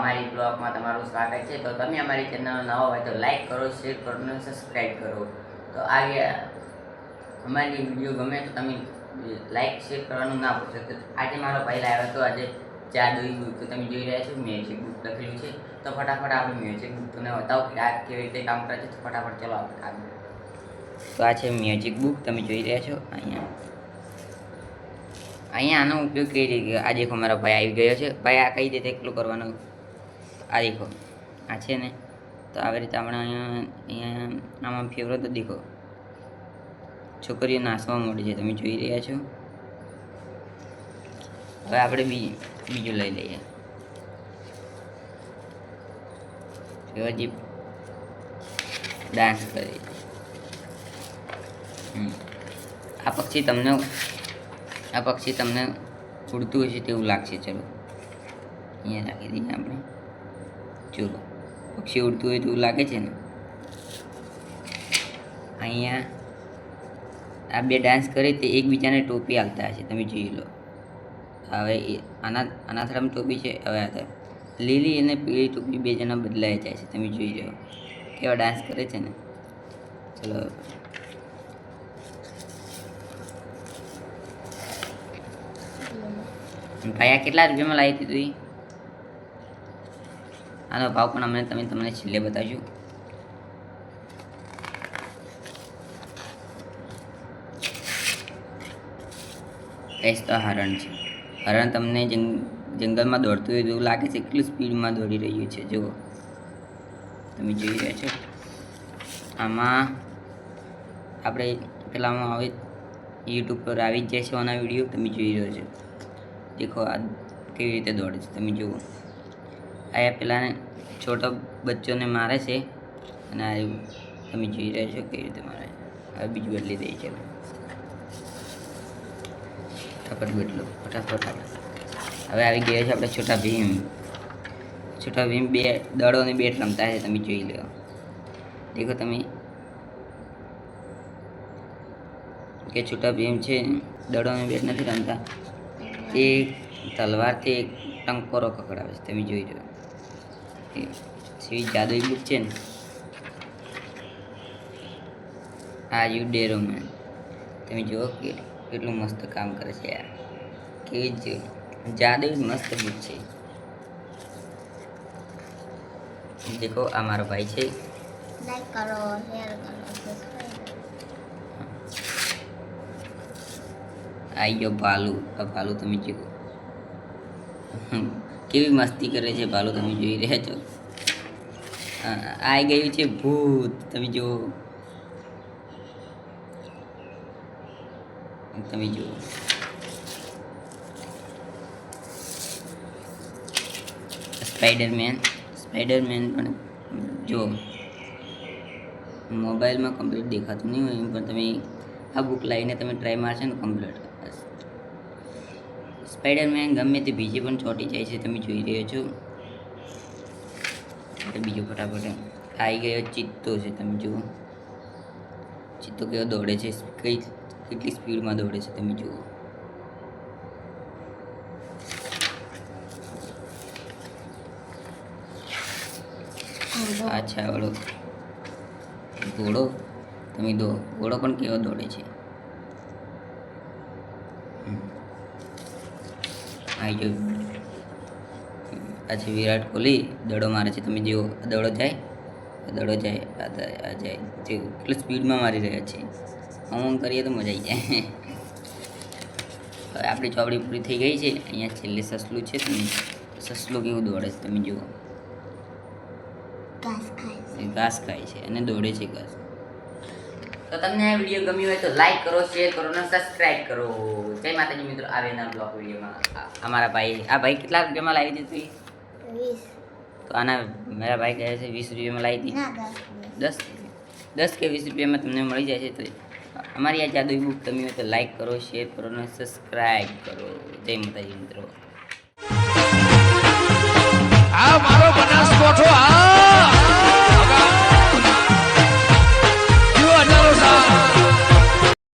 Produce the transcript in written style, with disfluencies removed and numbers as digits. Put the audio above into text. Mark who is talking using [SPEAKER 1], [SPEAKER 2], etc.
[SPEAKER 1] અમારી બ્લોગમાં તમારું સ્વાગત છે। તો તમે અમારી ચેનલ નવા હોય તો લાઈક કરો, શેર કરો અને સબસ્ક્રાઈબ કરો। તો આગે અમારી વિડીયો ગમે તો તમે લાઈક શેર કરવાનું ના ભૂલશો। તો આજે મારો ભાઈ લાવ્યો હતો આજે જાદુઈ બુક, તો તમે જોઈ રહ્યા છો મેજિક બુક લખેલું છે। તો ફટાફટ આપણે મેજિક બુક તમને બતાવો કે આ કેવી રીતે કામ કરે છે। તો ફટાફટ ચલો આપણે કામ કરીએ। તો આ છે મેજિક બુક, તમે જોઈ રહ્યા છો અહીંયા આનો ઉપયોગ કઈ રીતે, આ દેખો મારો ભાઈ આવી ગયો છે। ભાઈ આ કઈ રીતે એકલું કરવાનું, આ દેખો આ છે ને, તો આવી રીતે આપણે અહીંયા આમાં ફેવરો તો દેખો છોકરીઓ નાસવા માંડી છે, તમે જોઈ રહ્યા છો। હવે આપણે બીજું લઈ લઈએ, હજી ડાન્સ કરી। આ પક્ષી તમને ઉડતું હશે તેવું લાગશે। ચલો અહીંયા રાખી દઈએ આપણે, ચલો પક્ષી ઉડતું હોય તેવું લાગે છે ને। અહીંયા આ બે ડાન્સ કરે તે એકબીજાને ટોપી હાલતા હશે, તમે જોઈ લો। હવે આના થરમ ટોપી છે, હવે આ તરફ લીલી અને પીળી ટોપી બે જણા બદલાઈ જાય છે, તમે જોઈ લો કેવા ડાન્સ કરે છે ને। ચલો ભાઈ આ કેટલા રૂપિયામાં લાવી હતી તું? આનો ભાવ પણ તમને છેલ્લે બતાવજો। કહીશ તો હરણ છે, હરણ તમને જંગલમાં દોડતું હોય એવું લાગે છે, કેટલું સ્પીડમાં દોડી રહ્યું છે જુઓ, તમે જોઈ રહ્યા છો। આમાં આપણે પેલામાં આવે યુટ્યુબ પર આવી જ જાય છે આના વિડીયો, તમે જોઈ રહ્યો છો। દેખો આ કેવી રીતે દોડે છે, તમે જુઓ। આ પેલાને છોટા બચ્ચોને મારે છે અને આ તમે જોઈ રહ્યા છો કેવી રીતે મારે। હવે બીજું બદલી દઈએ, ચાલો ફટાફટ બદલો ફટાફટ। હવે આવી ગયા છે આપણે છોટા ભીમ। છોટા ભીમ બે દડો અને બેટ રમતા છે, તમે જોઈ લો। દેખો તમે કે છોટા ભીમ છે દડો અને બેટ નથી રમતા, તે તલવારથી એક ટંકોરો પકડાવે છે, તમે જોઈ લો। જાદુઈ બુક છે ને, આ યુ ડેરો મેન, તમે જુઓ કે કેટલું મસ્ત કામ કરે છે યાર, કેવી જ જાદુઈ મસ્ત બુક છે। દેખો આ મારો ભાઈ છે,
[SPEAKER 2] લાઈક કરો, શેર કરો, સબસ્ક્રાઇબ।
[SPEAKER 1] આઈ ગયો ભાલુ। આ ભાલુ તમે જુઓ કેવી મસ્તી કરે છે ભાલુ, તમે જોઈ રહ્યા છો। આવી ગયું છે ભૂત, તમે જુઓ તમે જુઓ। સ્પાઈડરમેન પણ જો મોબાઈલમાં કમ્પ્લીટ દેખાતું નહીં હોય, પણ તમે આ બુક લાવીને તમે ટ્રાય મારશો ને કમ્પ્લીટ સ્પાઈડરમેન ગમે તે બીજે પણ ચોંટી જાય છે, તમે જોઈ રહ્યા છો। બીજો ફટાફટ આવી ગયો ચિત્તો છે, તમે જુઓ ચિત્તો કેવો દોડે છે, કેટલી સ્પીડમાં દોડે છે, તમે જુઓ। અચ્છા ઓળો ઘોડો, તમે ઘોડો પણ કેવો દોડે છે। આવી જો આ છે વિરાટ કોહલી, દડો મારે છે, તમે જુઓ દડો જાય આ જાય, કેટલી સ્પીડમાં મારી રહ્યા છે। આમ કરીએ તો મજા આવી જાય। હવે આપણી ચોપડી પૂરી થઈ ગઈ છે। અહીંયા છેલ્લે સસલું છે, તમે સસલું કેવું દોડે છે, તમે જુઓ ઘાસ ખાય છે અને દોડે છે ઘાસ। તો તમને આ વિડીયો ગમ્યો હોય તો લાઈક કરો, શેર કરો અને સબસ્ક્રાઇબ કરો। જય માતાજી મિત્રો, આવેના બ્લોગ વિડીયોમાં અમારા ભાઈ, આ ભાઈ કેટલા રૂપિયામાં લાવી દીધી?
[SPEAKER 2] 20।
[SPEAKER 1] તો આના મારા ભાઈ કહે છે 20 રૂપિયામાં લાવી દીધી। 10 કે 20 રૂપિયામાં તમને મળી જાય છે। તો અમારી આ જાદુઈ બુક ગમી હોય તો લાઈક કરો, શેર કરો અને સબસ્ક્રાઇબ કરો। જય માતાજી મિત્રો।
[SPEAKER 3] આ મારો બનાસકોઠો આ